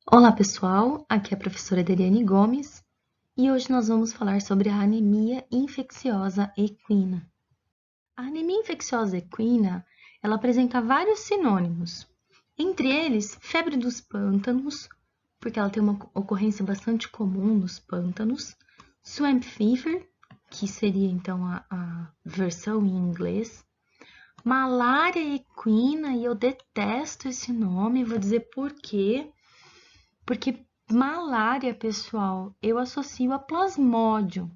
Olá pessoal, aqui é a professora Deliane Gomes e hoje nós vamos falar sobre a anemia infecciosa equina. A anemia infecciosa equina, ela apresenta vários sinônimos, entre eles febre dos pântanos, porque ela tem uma ocorrência bastante comum nos pântanos, swamp fever, que seria então a versão em inglês, malária equina, e eu detesto esse nome, vou dizer por quê. Porque malária, pessoal, eu associo a plasmódio.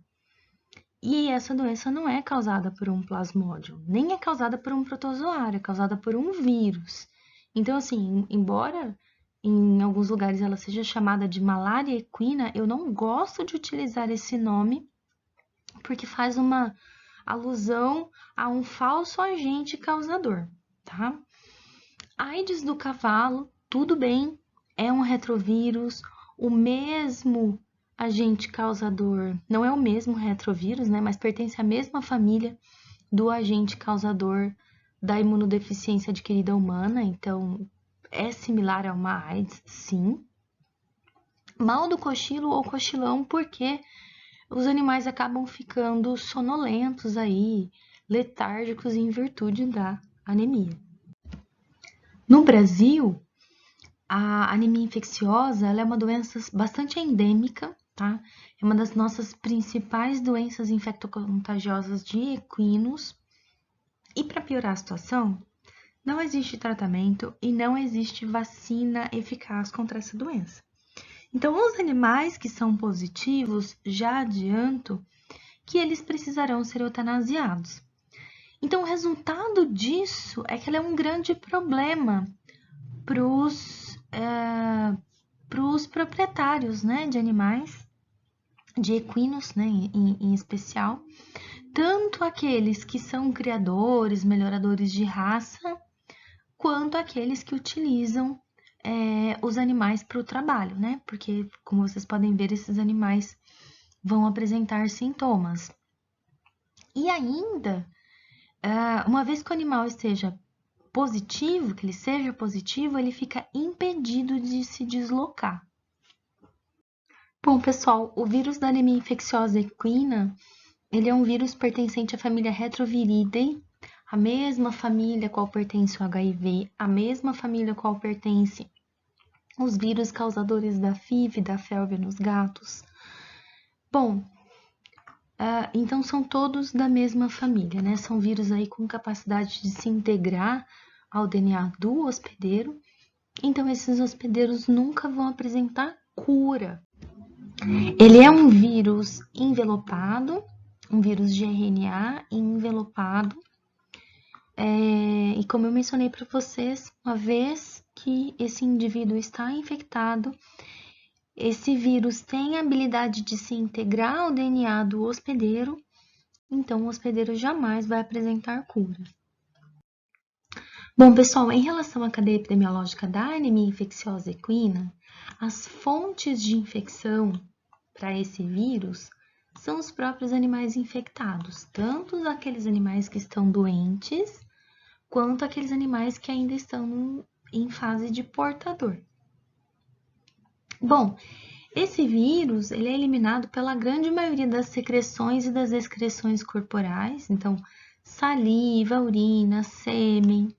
E essa doença não é causada por um plasmódio, nem é causada por um protozoário, é causada por um vírus. Então, assim, embora em alguns lugares ela seja chamada de malária equina, eu não gosto de utilizar esse nome porque faz uma alusão a um falso agente causador, tá? AIDS do cavalo, tudo bem, é um retrovírus, o mesmo agente causador, não é o mesmo retrovírus, né, mas pertence à mesma família do agente causador da imunodeficiência adquirida humana, então é similar a uma AIDS, sim. Mal do cochilo ou cochilão, porque os animais acabam ficando sonolentos aí, letárgicos em virtude da anemia. No Brasil, a anemia infecciosa, ela é uma doença bastante endêmica, tá? É uma das nossas principais doenças infectocontagiosas de equinos. E para piorar a situação, não existe tratamento e não existe vacina eficaz contra essa doença. Então, os animais que são positivos, já adianto que eles precisarão ser eutanasiados. Então, o resultado disso é que ela é um grande problema para os proprietários, né, de animais, de equinos, né, em especial, tanto aqueles que são criadores, melhoradores de raça, quanto aqueles que utilizam os animais para o trabalho, né, porque, como vocês podem ver, esses animais vão apresentar sintomas. E ainda, uma vez que o animal esteja positivo, que ele seja positivo, ele fica impedido de se deslocar. Bom, pessoal, o vírus da anemia infecciosa equina, ele é um vírus pertencente à família Retroviridae, a mesma família a qual pertence o HIV, a mesma família a qual pertence os vírus causadores da FIV e da felve nos gatos. Bom, então são todos da mesma família, né? São vírus aí com capacidade de se integrar ao DNA do hospedeiro. Então, esses hospedeiros nunca vão apresentar cura. Ele é um vírus envelopado, um vírus de RNA envelopado. E como eu mencionei para vocês, uma vez que esse indivíduo está infectado, esse vírus tem a habilidade de se integrar ao DNA do hospedeiro, então o hospedeiro jamais vai apresentar cura. Bom, pessoal, em relação à cadeia epidemiológica da anemia infecciosa equina, as fontes de infecção para esse vírus são os próprios animais infectados, tanto aqueles animais que estão doentes, quanto aqueles animais que ainda estão em fase de portador. Bom, esse vírus ele é eliminado pela grande maioria das secreções e das excreções corporais, então saliva, urina, sêmen,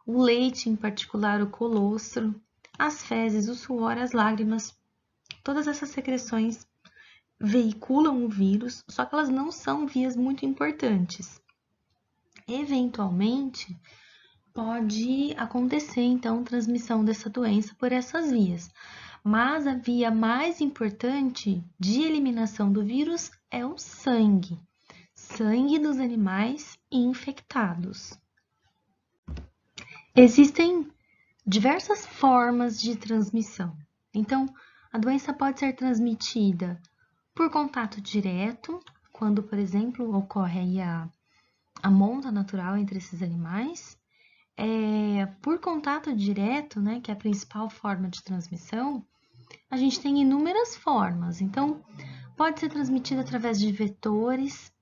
o leite, em particular o colostro, as fezes, o suor, as lágrimas, todas essas secreções veiculam o vírus, só que elas não são vias muito importantes. Eventualmente, pode acontecer, então, transmissão dessa doença por essas vias, mas a via mais importante de eliminação do vírus é o sangue, sangue dos animais infectados. Existem diversas formas de transmissão. Então, a doença pode ser transmitida por contato direto, quando, por exemplo, ocorre aí a monta natural entre esses animais. Por contato direto, né, que é a principal forma de transmissão, a gente tem inúmeras formas. Então, pode ser transmitida através de vetores.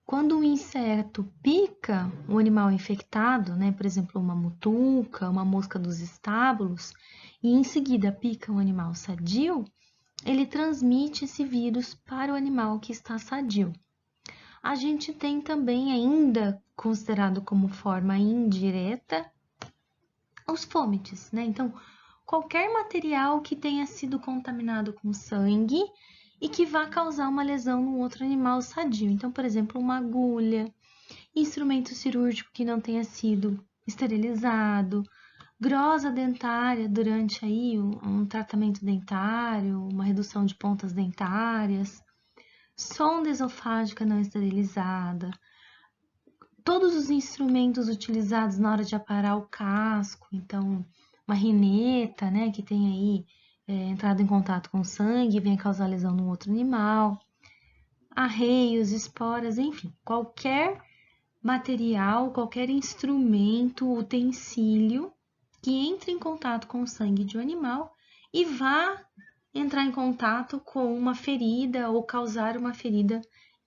Quando um inseto pica um animal infectado, né, por exemplo, uma mutuca, uma mosca dos estábulos, e em seguida pica um animal sadio, ele transmite esse vírus para o animal que está sadio. A gente tem também ainda considerado como forma indireta os fômites, né? Então, qualquer material que tenha sido contaminado com sangue e que vá causar uma lesão no outro animal sadio. Então, por exemplo, uma agulha, instrumento cirúrgico que não tenha sido esterilizado, grosa dentária durante aí um tratamento dentário, uma redução de pontas dentárias, sonda esofágica não esterilizada, todos os instrumentos utilizados na hora de aparar o casco, então uma rineta, né, que tem aí entrado em contato com sangue e vem causar lesão no outro animal, arreios, esporas, enfim, qualquer material, qualquer instrumento, utensílio que entre em contato com o sangue de um animal e vá entrar em contato com uma ferida ou causar uma ferida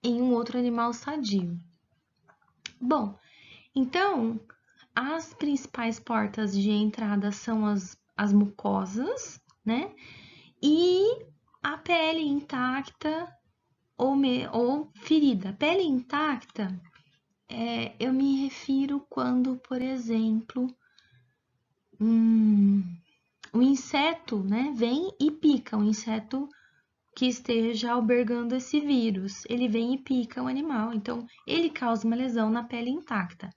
em um outro animal sadio. Bom, então, as principais portas de entrada são as mucosas, né? E a pele intacta ou ferida. Pele intacta, eu me refiro quando, por exemplo, o inseto, né, vem e pica, um inseto que esteja albergando esse vírus, ele vem e pica o animal, então ele causa uma lesão na pele intacta.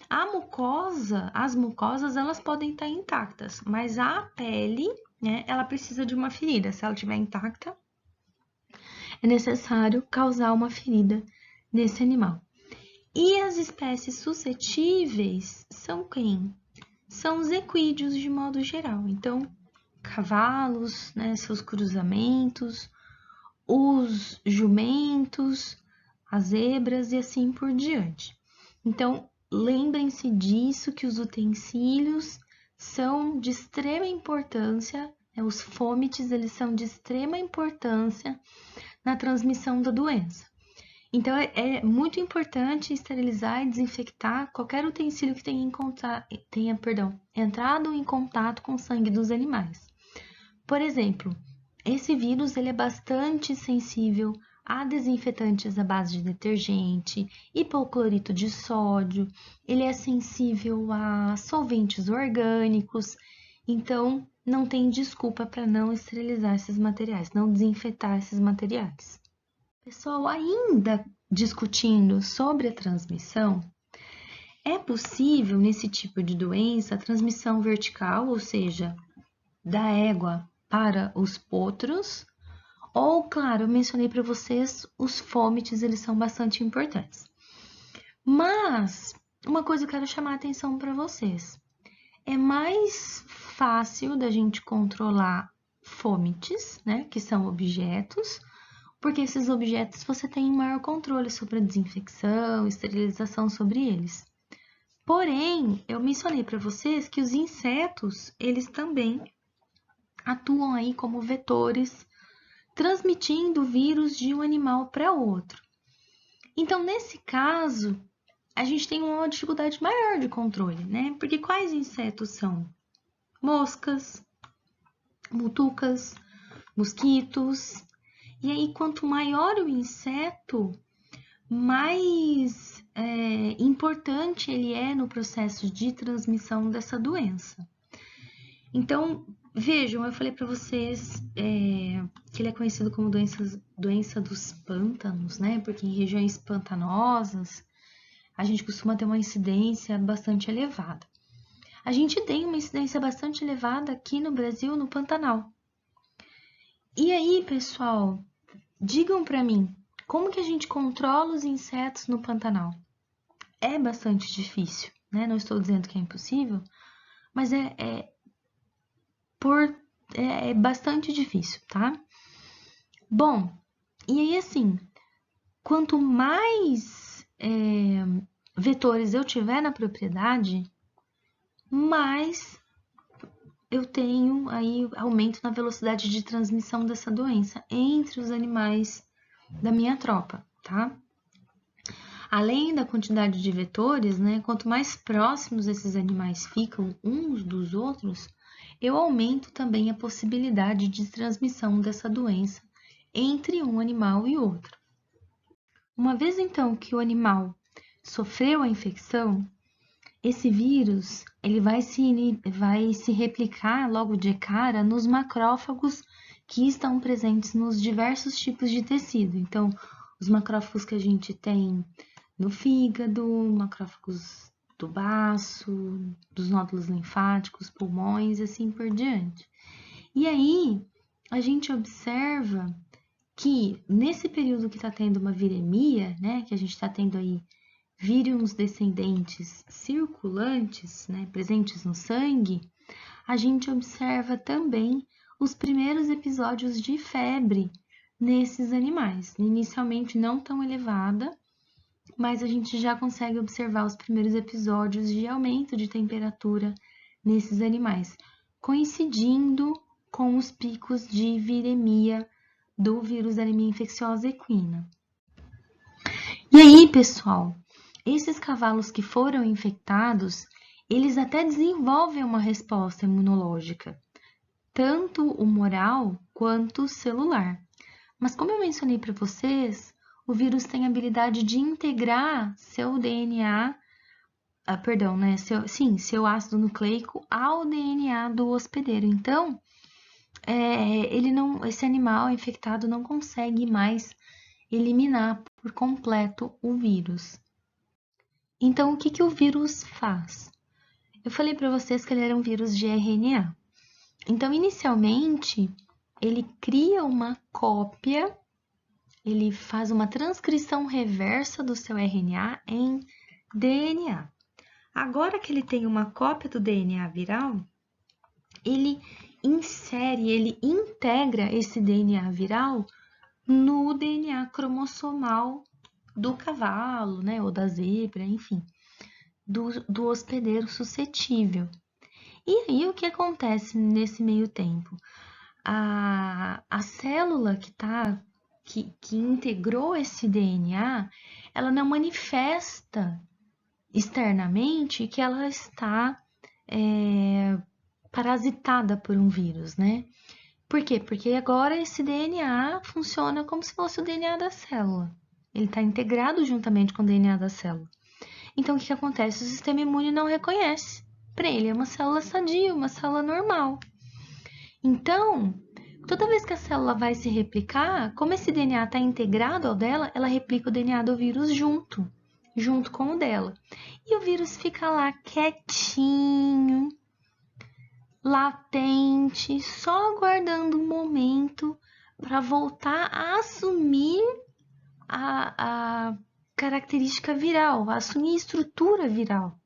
A mucosa, as mucosas, elas podem estar intactas, mas a pele, né, ela precisa de uma ferida. Se ela estiver intacta, é necessário causar uma ferida nesse animal. E as espécies suscetíveis são quem? São os equídeos de modo geral. Então, cavalos, né, seus cruzamentos, os jumentos, as zebras e assim por diante. Então, lembrem-se disso, que os utensílios são de extrema importância, né, os fômites, eles são de extrema importância na transmissão da doença. Então, é muito importante esterilizar e desinfectar qualquer utensílio que tenha entrado em contato com o sangue dos animais. Por exemplo, esse vírus ele é bastante sensível a desinfetantes à base de detergente, hipoclorito de sódio, ele é sensível a solventes orgânicos, então não tem desculpa para não esterilizar esses materiais, não desinfetar esses materiais. Pessoal, ainda discutindo sobre a transmissão, é possível nesse tipo de doença a transmissão vertical, ou seja, da égua para os potros, ou, claro, eu mencionei para vocês, os fômites, eles são bastante importantes. Mas, uma coisa eu quero chamar a atenção para vocês. É mais fácil da gente controlar fômites, né, que são objetos, porque esses objetos você tem maior controle sobre a desinfecção, esterilização sobre eles. Porém, eu mencionei para vocês que os insetos, eles também atuam aí como vetores, transmitindo o vírus de um animal para outro. Então, nesse caso, a gente tem uma dificuldade maior de controle, né? Porque quais insetos são? Moscas, mutucas, mosquitos. E aí, quanto maior o inseto, mais importante ele é no processo de transmissão dessa doença. Então, vejam, eu falei para vocês que ele é conhecido como doença dos pântanos, né? Porque em regiões pantanosas a gente costuma ter uma incidência bastante elevada. A gente tem uma incidência bastante elevada aqui no Brasil, no Pantanal. E aí, pessoal, digam para mim, como que a gente controla os insetos no Pantanal? É bastante difícil, né? Não estou dizendo que é impossível, mas é bastante difícil, tá? Bom, e aí assim, quanto mais vetores eu tiver na propriedade, mais eu tenho aí aumento na velocidade de transmissão dessa doença entre os animais da minha tropa, tá? Além da quantidade de vetores, né, quanto mais próximos esses animais ficam uns dos outros, eu aumento também a possibilidade de transmissão dessa doença entre um animal e outro. Uma vez então que o animal sofreu a infecção, esse vírus ele vai se replicar logo de cara nos macrófagos que estão presentes nos diversos tipos de tecido. Então, os macrófagos que a gente tem no fígado, macrófagos do baço, dos nódulos linfáticos, pulmões e assim por diante. E aí, a gente observa que nesse período que está tendo uma viremia, né, que a gente está tendo aí vírus descendentes circulantes, né, presentes no sangue, a gente observa também os primeiros episódios de febre nesses animais. Inicialmente não tão elevada, mas a gente já consegue observar os primeiros episódios de aumento de temperatura nesses animais, coincidindo com os picos de viremia do vírus da anemia infecciosa equina. E aí, pessoal, esses cavalos que foram infectados, eles até desenvolvem uma resposta imunológica, tanto humoral quanto celular. Mas como eu mencionei para vocês, o vírus tem a habilidade de integrar seu DNA, seu ácido nucleico ao DNA do hospedeiro. Então, esse animal infectado não consegue mais eliminar por completo o vírus. Então, o que o vírus faz? Eu falei para vocês que ele era um vírus de RNA. Então, inicialmente, ele cria uma cópia, ele faz uma transcrição reversa do seu RNA em DNA. Agora que ele tem uma cópia do DNA viral, ele integra esse DNA viral no DNA cromossomal do cavalo, né, ou da zebra, enfim, do hospedeiro suscetível. E aí, o que acontece nesse meio tempo? A célula que integrou esse DNA, ela não manifesta externamente que ela está parasitada por um vírus, né? Por quê? Porque agora esse DNA funciona como se fosse o DNA da célula. Ele está integrado juntamente com o DNA da célula. Então, o que acontece? O sistema imune não reconhece. Para ele é uma célula sadia, uma célula normal. Então, toda vez que a célula vai se replicar, como esse DNA está integrado ao dela, ela replica o DNA do vírus junto com o dela. E o vírus fica lá quietinho, latente, só aguardando um momento para voltar a assumir a característica viral, a assumir a estrutura viral.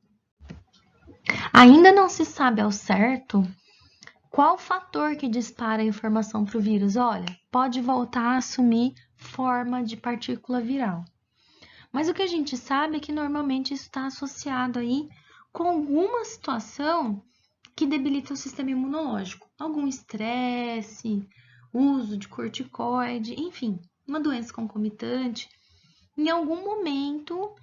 Ainda não se sabe ao certo qual fator que dispara a informação para o vírus. Olha, pode voltar a assumir forma de partícula viral. Mas o que a gente sabe é que normalmente isso está associado aí com alguma situação que debilita o sistema imunológico. Algum estresse, uso de corticoide, enfim, uma doença concomitante. Em algum momento,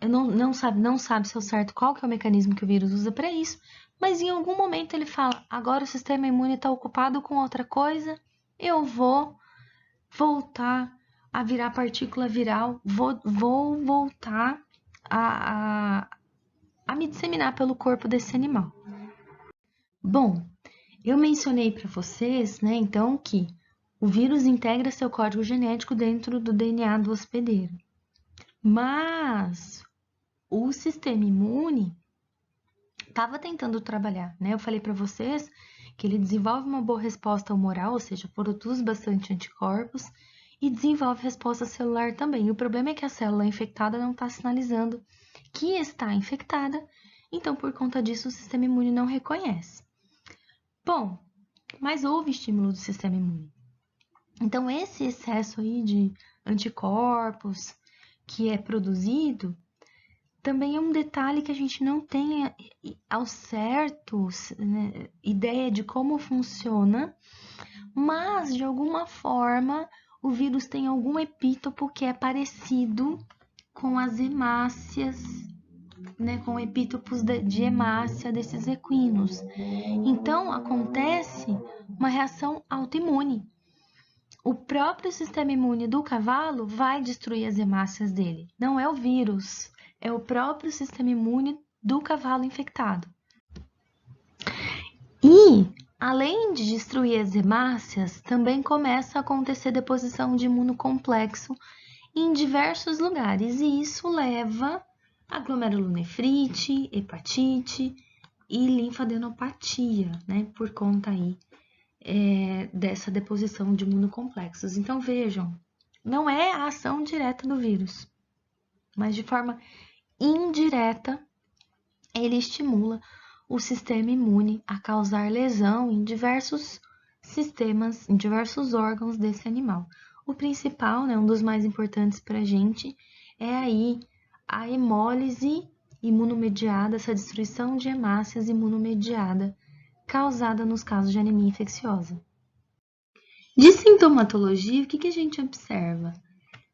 não sabe se é o certo qual que é o mecanismo que o vírus usa para isso, mas em algum momento ele fala, agora o sistema imune está ocupado com outra coisa, eu vou voltar a virar partícula viral, vou voltar a me disseminar pelo corpo desse animal. Bom, eu mencionei para vocês, né, então, que o vírus integra seu código genético dentro do DNA do hospedeiro. Mas o sistema imune estava tentando trabalhar, né? Eu falei para vocês que ele desenvolve uma boa resposta humoral, ou seja, produz bastante anticorpos e desenvolve resposta celular também. E o problema é que a célula infectada não está sinalizando que está infectada, então por conta disso o sistema imune não reconhece. Bom, mas houve estímulo do sistema imune. Então esse excesso aí de anticorpos que é produzido também é um detalhe que a gente não tem ao certo, né, ideia de como funciona, mas de alguma forma o vírus tem algum epítopo que é parecido com as hemácias né, com epítopos de hemácia desses equinos. Então, acontece uma reação autoimune. O próprio sistema imune do cavalo vai destruir as hemácias dele. Não é o vírus, é o próprio sistema imune do cavalo infectado. E, além de destruir as hemácias, também começa a acontecer deposição de imunocomplexo em diversos lugares, e isso leva a glomerulonefrite, hepatite e linfadenopatia, né, por conta aí dessa deposição de imunocomplexos. Então, vejam, não é a ação direta do vírus, mas de forma indireta, ele estimula o sistema imune a causar lesão em diversos sistemas, em diversos órgãos desse animal. O principal, né, um dos mais importantes para a gente, é aí a hemólise imunomediada, essa destruição de hemácias imunomediada causada nos casos de anemia infecciosa. De sintomatologia, o que a gente observa?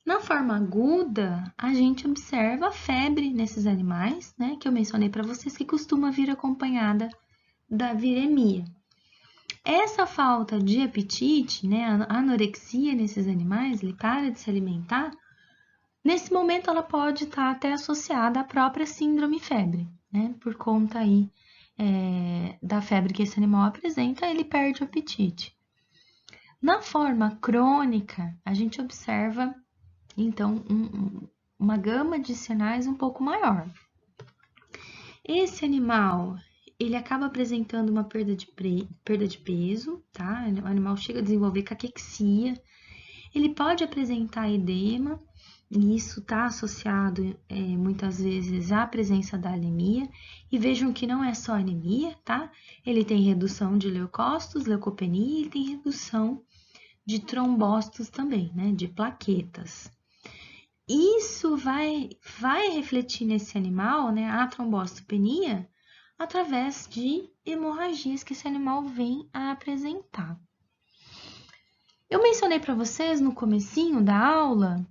Na forma aguda, a gente observa a febre nesses animais, né, que eu mencionei para vocês, que costuma vir acompanhada da viremia. Essa falta de apetite, né, a anorexia nesses animais, ele para de se alimentar, nesse momento ela pode estar até associada à própria síndrome febre, né, por conta aí da febre que esse animal apresenta, ele perde o apetite. Na forma crônica, a gente observa então uma gama de sinais um pouco maior. Esse animal, ele acaba apresentando uma perda de peso, tá? O animal chega a desenvolver caquexia, ele pode apresentar edema, e isso está associado muitas vezes à presença da anemia. E vejam que não é só anemia, tá? Ele tem redução de leucócitos, leucopenia, e tem redução de trombócitos também, né? De plaquetas. Isso vai refletir nesse animal, né, a trombocitopenia, através de hemorragias que esse animal vem a apresentar. Eu mencionei para vocês no comecinho da aula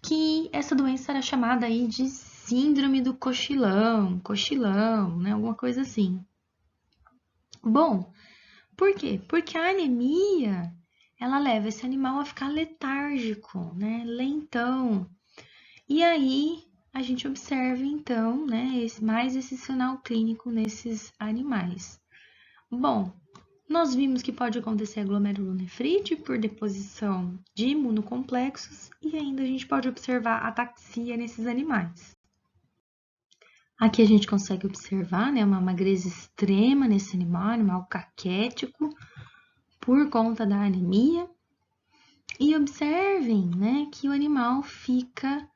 que essa doença era chamada aí de síndrome do cochilão, né, alguma coisa assim. Bom, por quê? Porque a anemia, ela leva esse animal a ficar letárgico, né, lentão. E aí, a gente observa, então, né, mais esse sinal clínico nesses animais. Bom, nós vimos que pode acontecer glomerulonefrite por deposição de imunocomplexos e ainda a gente pode observar ataxia nesses animais. Aqui a gente consegue observar, né, uma magreza extrema nesse animal caquético, por conta da anemia. E observem, né, que o animal fica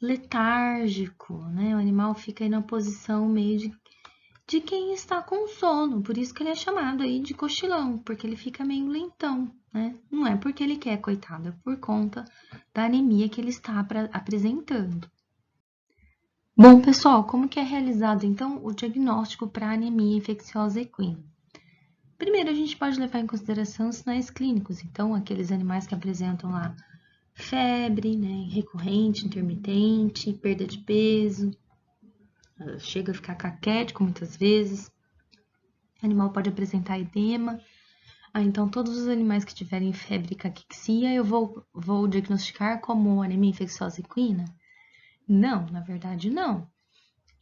letárgico, né? O animal fica aí na posição meio de quem está com sono, por isso que ele é chamado aí de cochilão, porque ele fica meio lentão, né? Não é porque ele quer, coitado, é por conta da anemia que ele está apresentando. Bom, pessoal, como que é realizado, então, o diagnóstico para anemia infecciosa equina? Primeiro, a gente pode levar em consideração sinais clínicos, então, aqueles animais que apresentam lá febre, né, recorrente, intermitente, perda de peso, chega a ficar caquético muitas vezes. O animal pode apresentar edema. Então, todos os animais que tiverem febre e caquexia, eu vou diagnosticar como anemia infecciosa equina? Não, na verdade, não.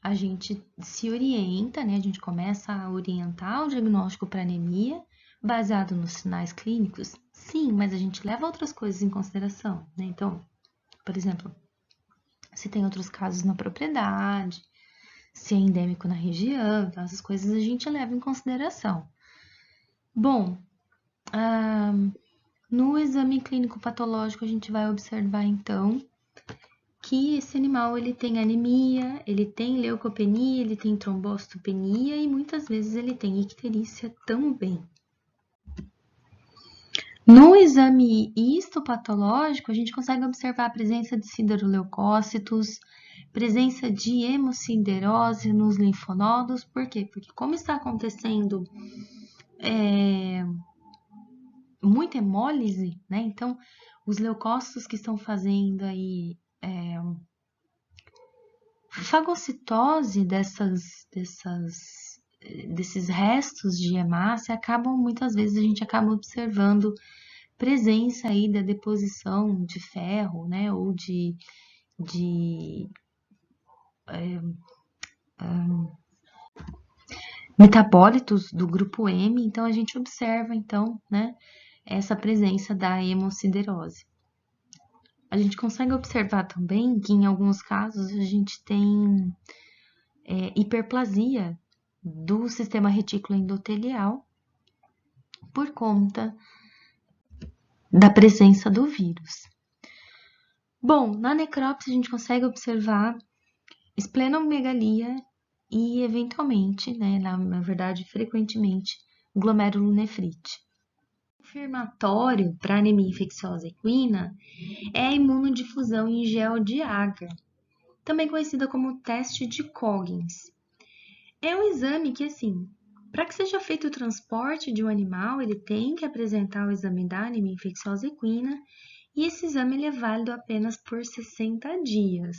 A gente se orienta, né? A gente começa a orientar o diagnóstico para anemia baseado nos sinais clínicos. Sim, mas a gente leva outras coisas em consideração, né? Então, por exemplo, se tem outros casos na propriedade, se é endêmico na região, então essas coisas a gente leva em consideração. Bom, no exame clínico patológico a gente vai observar então que esse animal ele tem anemia, ele tem leucopenia, ele tem trombocitopenia e muitas vezes ele tem icterícia também. No exame histopatológico, a gente consegue observar a presença de sideroleucócitos, presença de hemociderose nos linfonodos. Por quê? Porque como está acontecendo muita hemólise, né? Então, os leucócitos que estão fazendo aí fagocitose desses restos de hemácia muitas vezes a gente acaba observando presença aí da deposição de ferro, né, ou de metabólitos do grupo M, então a gente observa, então, né, essa presença da hemosiderose. A gente consegue observar também que em alguns casos a gente tem hiperplasia do sistema retículo endotelial por conta da presença do vírus. Bom, na necrópsia a gente consegue observar esplenomegalia e eventualmente, né, na verdade frequentemente, glomerulonefrite. Confirmatório para anemia infecciosa equina é a imunodifusão em gel de Agar, também conhecida como teste de Coggins. É um exame que, assim, para que seja feito o transporte de um animal, ele tem que apresentar o exame da anemia infecciosa equina, e esse exame ele é válido apenas por 60 dias.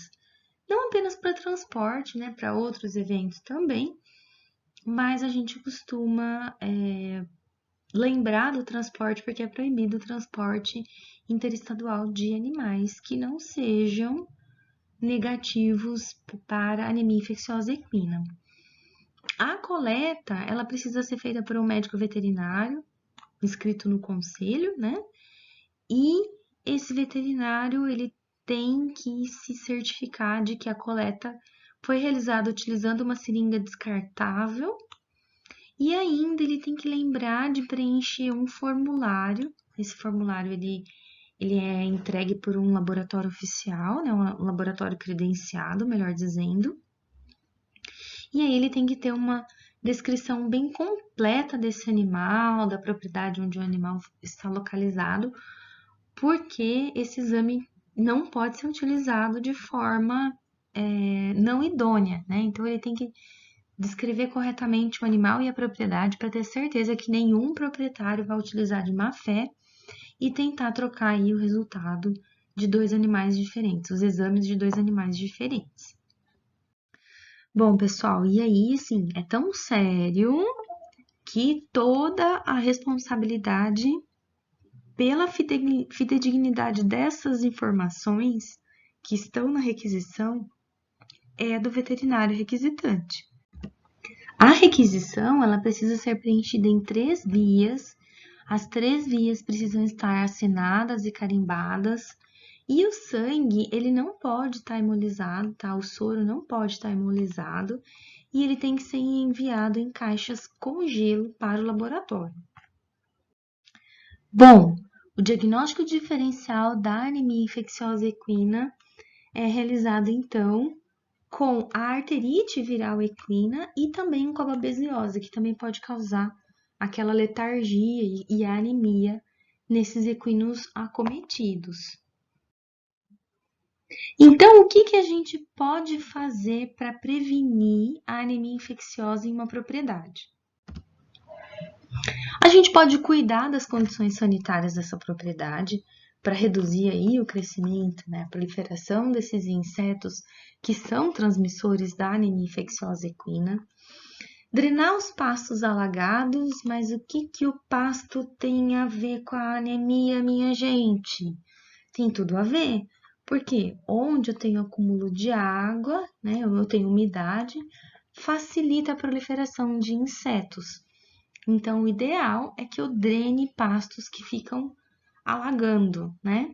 Não apenas para transporte, né, para outros eventos também, mas a gente costuma lembrar do transporte porque é proibido o transporte interestadual de animais que não sejam negativos para anemia infecciosa equina. A coleta, ela precisa ser feita por um médico veterinário, inscrito no conselho, né? E esse veterinário, ele tem que se certificar de que a coleta foi realizada utilizando uma seringa descartável e ainda ele tem que lembrar de preencher um formulário. Esse formulário, ele é entregue por um laboratório oficial, né? Um laboratório credenciado, melhor dizendo. E aí ele tem que ter uma descrição bem completa desse animal, da propriedade onde o animal está localizado, porque esse exame não pode ser utilizado de forma não idônea, né? Então ele tem que descrever corretamente o animal e a propriedade para ter certeza que nenhum proprietário vai utilizar de má fé e tentar trocar aí o resultado de dois animais diferentes, os exames de dois animais diferentes. Bom, pessoal, e aí, assim, é tão sério que toda a responsabilidade pela fidedignidade dessas informações que estão na requisição é do veterinário requisitante. A requisição, ela precisa ser preenchida em 3 vias. As 3 vias precisam estar assinadas e carimbadas. E o sangue, ele não pode estar hemolizado, tá? O soro não pode estar hemolizado. E ele tem que ser enviado em caixas com gelo para o laboratório. Bom, o diagnóstico diferencial da anemia infecciosa equina é realizado, então, com a arterite viral equina e também com a babesiose, que também pode causar aquela letargia e a anemia nesses equinos acometidos. Então, o que a gente pode fazer para prevenir a anemia infecciosa em uma propriedade? A gente pode cuidar das condições sanitárias dessa propriedade para reduzir aí o crescimento, né, a proliferação desses insetos que são transmissores da anemia infecciosa equina. Drenar os pastos alagados, mas o que o pasto tem a ver com a anemia, minha gente? Tem tudo a ver, porque onde eu tenho acúmulo de água, né, eu tenho umidade, facilita a proliferação de insetos. Então, o ideal é que eu drene pastos que ficam alagando, né?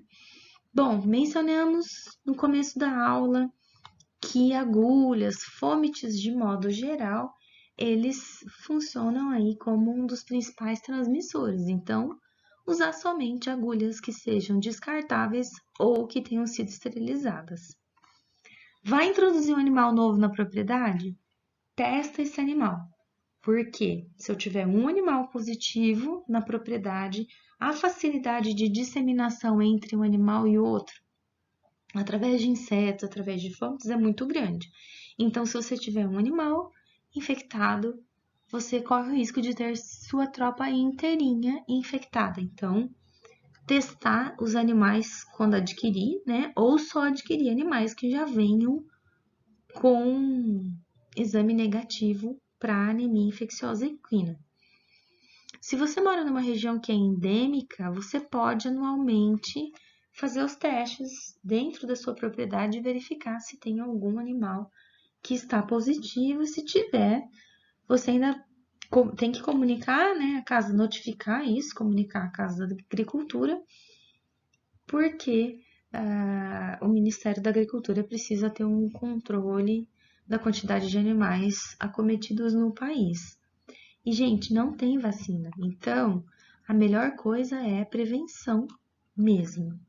Bom, mencionamos no começo da aula que agulhas, fomites de modo geral, eles funcionam aí como um dos principais transmissores. Então, usar somente agulhas que sejam descartáveis ou que tenham sido esterilizadas. Vai introduzir um animal novo na propriedade? Testa esse animal. Porque se eu tiver um animal positivo na propriedade, a facilidade de disseminação entre um animal e outro, através de insetos, através de fontes, é muito grande. Então, se você tiver um animal infectado, você corre o risco de ter sua tropa inteirinha infectada. Então, testar os animais quando adquirir, né? Ou só adquirir animais que já venham com exame negativo para anemia infecciosa equina. Se você mora numa região que é endêmica, você pode anualmente fazer os testes dentro da sua propriedade e verificar se tem algum animal que está positivo. Se tiver, você ainda tem que comunicar, né, a casa, notificar isso, comunicar a Casa da Agricultura, porque o Ministério da Agricultura precisa ter um controle da quantidade de animais acometidos no país. E, gente, não tem vacina, então a melhor coisa é prevenção mesmo.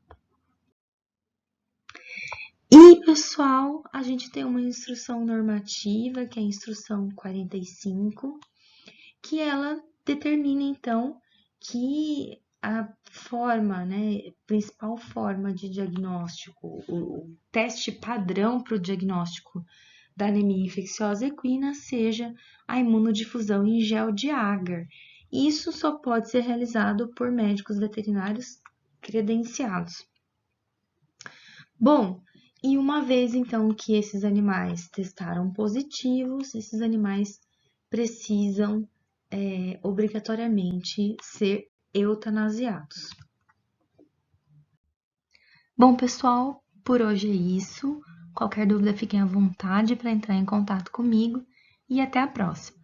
E, pessoal, a gente tem uma instrução normativa, que é a instrução 45, que ela determina, então, que a forma, né, principal forma de diagnóstico, o teste padrão para o diagnóstico da anemia infecciosa equina seja a imunodifusão em gel de agar. Isso só pode ser realizado por médicos veterinários credenciados. Bom, e uma vez então que esses animais testaram positivos, esses animais precisam obrigatoriamente ser eutanasiados. Bom, pessoal, por hoje é isso. Qualquer dúvida, fiquem à vontade para entrar em contato comigo e até a próxima.